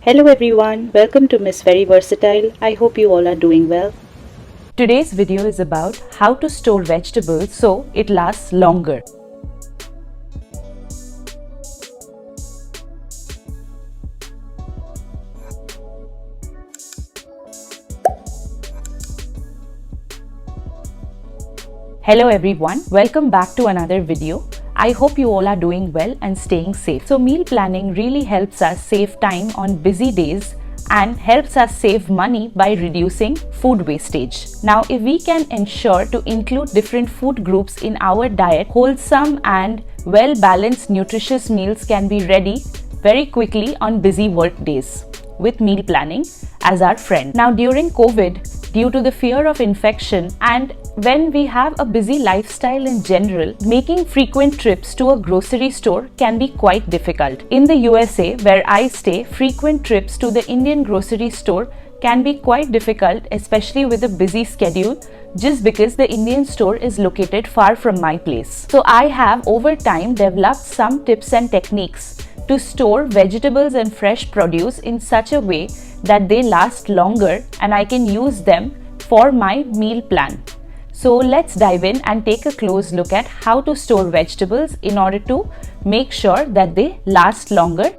Hello everyone, welcome to Miss Very Versatile. I hope you all are doing well. Today's video is about how to store vegetables so it lasts longer. Hello everyone, welcome back to another video. I hope you all are doing well and staying safe. So meal planning really helps us save time on busy days and helps us save money by reducing food wastage. Now, if we can ensure to include different food groups in our diet, wholesome and well-balanced nutritious meals can be ready very quickly on busy work days with meal planning as our friend. Now, during COVID, due to the fear of infection and when we have a busy lifestyle in general, making frequent trips to a grocery store can be quite difficult. In the USA, where I stay, frequent trips to the Indian grocery store can be quite difficult, especially with a busy schedule, just because the Indian store is located far from my place. So I have over time developed some tips and techniques to store vegetables and fresh produce in such a way that they last longer and I can use them for my meal plan. So let's dive in and take a close look at how to store vegetables in order to make sure that they last longer.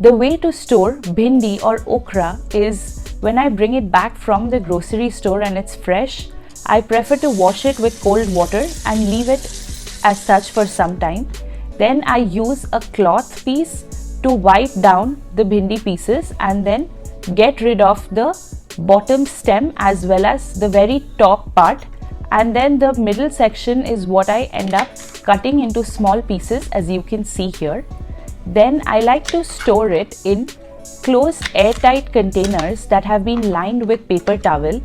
The way to store bhindi or okra is when I bring it back from the grocery store and it's fresh, I prefer to wash it with cold water and leave it as such for some time. Then I use a cloth piece to wipe down the bhindi pieces and then get rid of the bottom stem as well as the very top part, and then the middle section is what I end up cutting into small pieces, as you can see here. Then I like to store it in closed airtight containers that have been lined with paper towel.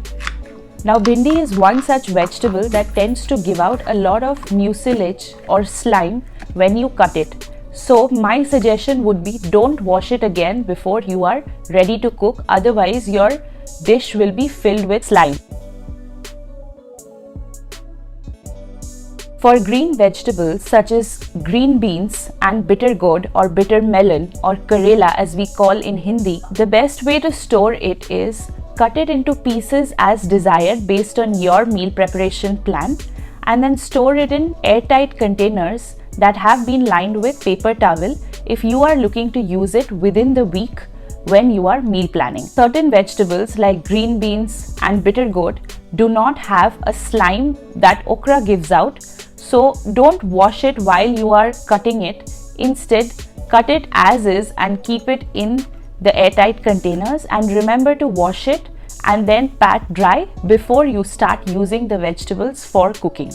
Now, bhindi is one such vegetable that tends to give out a lot of mucilage or slime when you cut it. So my suggestion would be don't wash it again before you are ready to cook, otherwise your dish will be filled with slime. For green vegetables such as green beans and bitter gourd or bitter melon or karela as we call in Hindi, the best way to store it is cut it into pieces as desired based on your meal preparation plan and then store it in airtight containers that have been lined with paper towel if you are looking to use it within the week when you are meal planning. Certain vegetables like green beans and bitter gourd do not have a slime that okra gives out, so don't wash it while you are cutting it. Instead, cut it as is and keep it in the airtight containers, and remember to wash it and then pat dry before you start using the vegetables for cooking.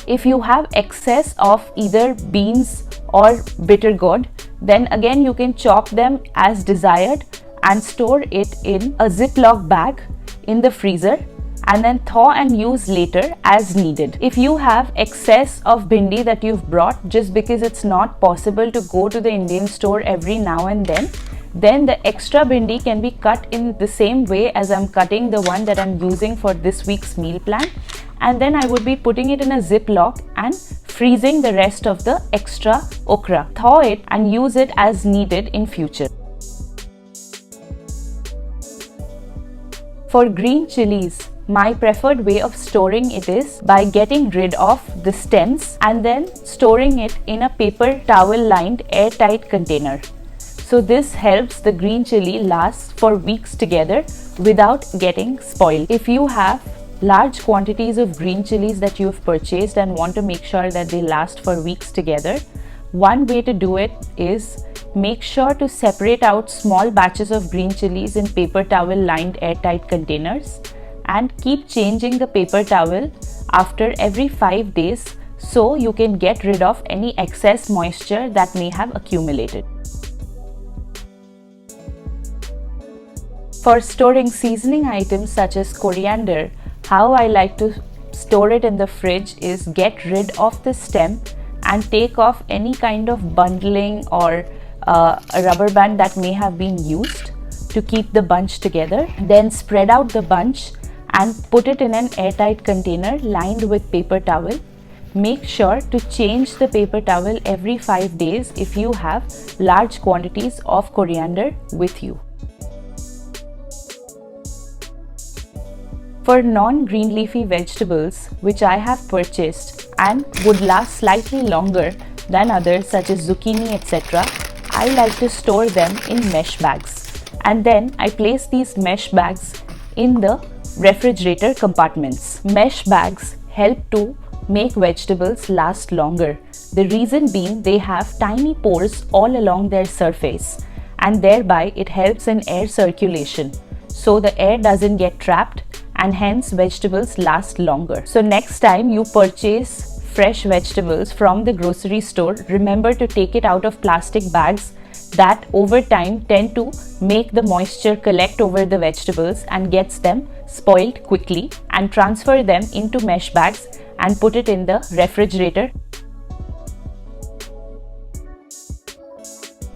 If you have excess of either beans or bitter gourd, then again you can chop them as desired and store it in a Ziploc bag in the freezer and then thaw and use later as needed. If you have excess of bhindi that you've brought just because it's not possible to go to the Indian store every now and then the extra bhindi can be cut in the same way as I'm cutting the one that I'm using for this week's meal plan, and then I would be putting it in a Ziploc and freezing the rest of the extra okra. Thaw it and use it as needed in future. For green chilies, my preferred way of storing it is by getting rid of the stems and then storing it in a paper towel lined airtight container. So this helps the green chili last for weeks together without getting spoiled. If you have large quantities of green chilies that you've purchased and want to make sure that they last for weeks together, one way to do it is make sure to separate out small batches of green chilies in paper towel lined airtight containers and keep changing the paper towel after every 5 days so you can get rid of any excess moisture that may have accumulated. For storing seasoning items such as coriander, how I like to store it in the fridge is get rid of the stem and take off any kind of bundling or a rubber band that may have been used to keep the bunch together. Then spread out the bunch and put it in an airtight container lined with paper towel. Make sure to change the paper towel every 5 days if you have large quantities of coriander with you. For non-green leafy vegetables which I have purchased and would last slightly longer than others such as zucchini etc., I like to store them in mesh bags, and then I place these mesh bags in the refrigerator compartments. Mesh bags help to make vegetables last longer. The reason being they have tiny pores all along their surface, and thereby it helps in air circulation. So the air doesn't get trapped and hence vegetables last longer. So next time you purchase fresh vegetables from the grocery store, remember to take it out of plastic bags that over time tend to make the moisture collect over the vegetables and gets them spoiled quickly, and transfer them into mesh bags and put it in the refrigerator.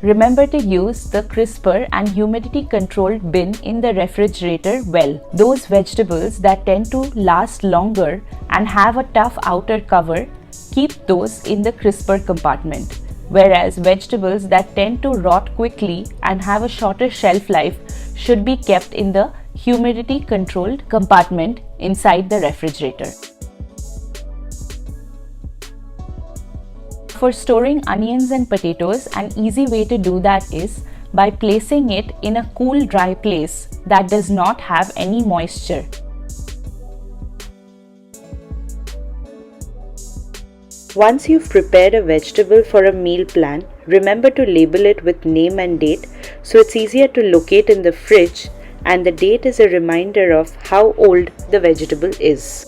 Remember to use the crisper and humidity controlled bin in the refrigerator well. Those vegetables that tend to last longer and have a tough outer cover, keep those in the crisper compartment. Whereas vegetables that tend to rot quickly and have a shorter shelf life should be kept in the humidity controlled compartment inside the refrigerator. For storing onions and potatoes, an easy way to do that is by placing it in a cool, dry place that does not have any moisture. Once you've prepared a vegetable for a meal plan, remember to label it with name and date so it's easier to locate in the fridge, and the date is a reminder of how old the vegetable is.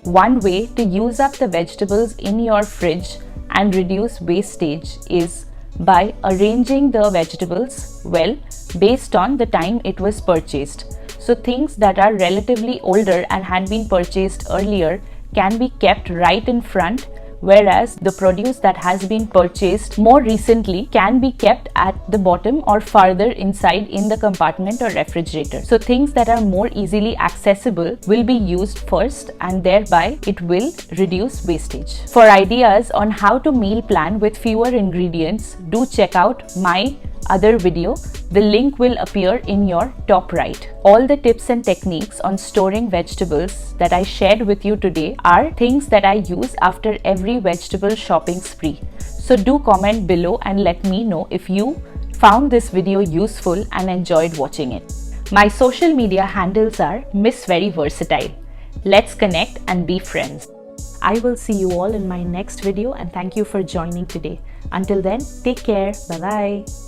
One way to use up the vegetables in your fridge and reduce wastage is by arranging the vegetables well based on the time it was purchased. So things that are relatively older and had been purchased earlier can be kept right in front, whereas the produce that has been purchased more recently can be kept at the bottom or farther inside in the compartment or refrigerator. So things that are more easily accessible will be used first, and thereby it will reduce wastage. For ideas on how to meal plan with fewer ingredients, do check out my other video. The link will appear in your top right. All the tips and techniques on storing vegetables that I shared with you today are things that I use after every vegetable shopping spree. So do comment below and let me know if you found this video useful and enjoyed watching it. My social media handles are Miss Very Versatile. Let's connect and be friends. I will see you all in my next video, and thank you for joining today. Until then, take care. Bye bye.